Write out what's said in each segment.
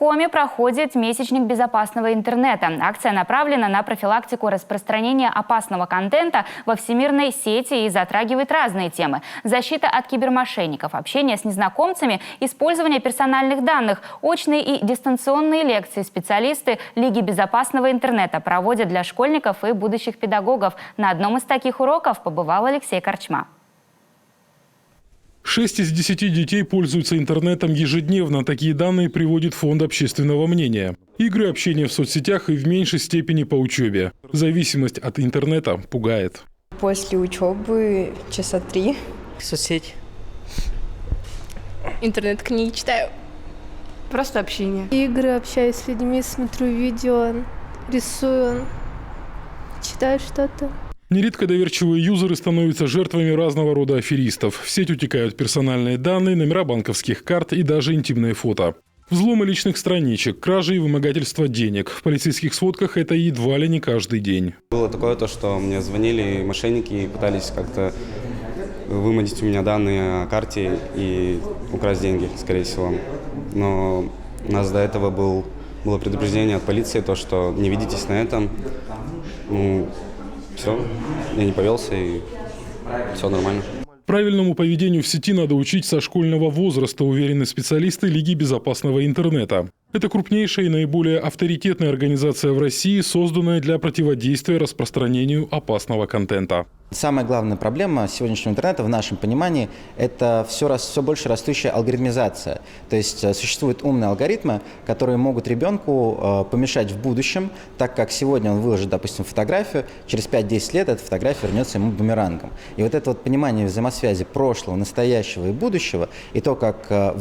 Коми проходит месячник безопасного интернета. Акция направлена на профилактику распространения опасного контента во всемирной сети и затрагивает разные темы. Защита от кибермошенников, общение с незнакомцами, использование персональных данных, очные и дистанционные лекции специалисты Лиги безопасного интернета проводят для школьников и будущих педагогов. На одном из таких уроков побывал Алексей Корчма. 6 из 10 детей пользуются интернетом ежедневно. Такие данные приводит Фонд общественного мнения. Игры, общение в соцсетях и в меньшей степени по учебе. Зависимость от интернета пугает. После учебы часа 3. Соцсеть. Интернет-книги читаю. Просто общение. Игры, общаюсь с людьми, смотрю видео, рисую, читаю что-то. Нередко доверчивые юзеры становятся жертвами разного рода аферистов. В сеть утекают персональные данные, номера банковских карт и даже интимные фото. Взломы личных страничек, кражи и вымогательство денег. В полицейских сводках это едва ли не каждый день. Было такое, что мне звонили мошенники и пытались как-то выманить у меня данные о карте и украсть деньги, скорее всего. Но у нас до этого было предупреждение от полиции, что не ведитесь на этом. Все, я не повелся, и все нормально. Правильному поведению в сети надо учить со школьного возраста, уверены специалисты Лиги безопасного интернета. Это крупнейшая и наиболее авторитетная организация в России, созданная для противодействия распространению опасного контента. Самая главная проблема сегодняшнего интернета в нашем понимании – это все больше растущая алгоритмизация. То есть существуют умные алгоритмы, которые могут ребенку помешать в будущем, так как сегодня он выложит, допустим, фотографию, через 5-10 лет эта фотография вернется ему бумерангом. И вот это понимание взаимосвязи прошлого, настоящего и будущего, и то, как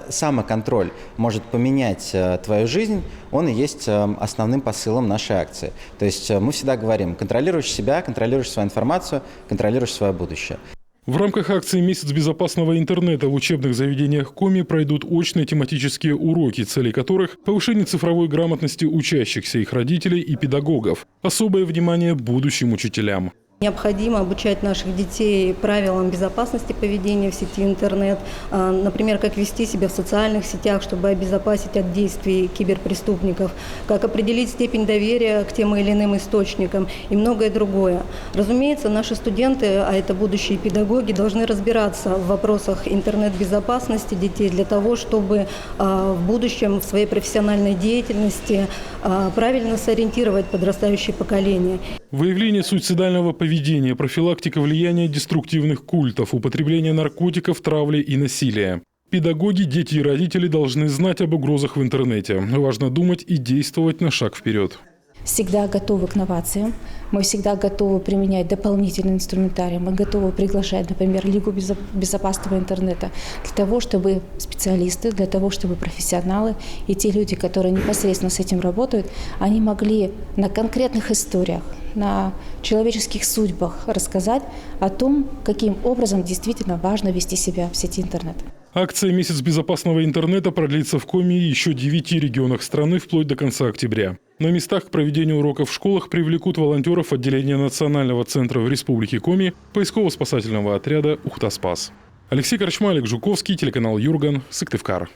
самоконтроль может поменять твою жизнь, он и есть основным посылом нашей акции. То есть мы всегда говорим: контролируешь себя, контролируешь свою информацию, контролируешь свое будущее. В рамках акции «Месяц безопасного интернета» в учебных заведениях Коми пройдут очные тематические уроки, цели которых – повышение цифровой грамотности учащихся, их родителей и педагогов. Особое внимание будущим учителям. Необходимо обучать наших детей правилам безопасности поведения в сети интернет, например, как вести себя в социальных сетях, чтобы обезопасить от действий киберпреступников, как определить степень доверия к тем или иным источникам и многое другое. Разумеется, наши студенты, а это будущие педагоги, должны разбираться в вопросах интернет-безопасности детей для того, чтобы в будущем в своей профессиональной деятельности правильно сориентировать подрастающее поколение. Выявление суицидального поведения, профилактика влияния деструктивных культов, употребление наркотиков, травли и насилия. Педагоги, дети и родители должны знать об угрозах в интернете. Важно думать и действовать на шаг вперед. Всегда готовы к новациям, мы всегда готовы применять дополнительный инструментарий, мы готовы приглашать, например, Лигу безопасного интернета для того, чтобы специалисты, для того, чтобы профессионалы и те люди, которые непосредственно с этим работают, они могли на конкретных историях, на человеческих судьбах рассказать о том, каким образом действительно важно вести себя в сети интернет. Акция «Месяц безопасного интернета» продлится в Коми и еще 9 регионах страны вплоть до конца октября. На местах к проведению уроков в школах привлекут волонтеров отделения Национального центра в Республике Коми, поисково-спасательного отряда «Ухта-Спас». Алексей Корчма, Олег Жуковский, телеканал Юрган, Сыктывкар.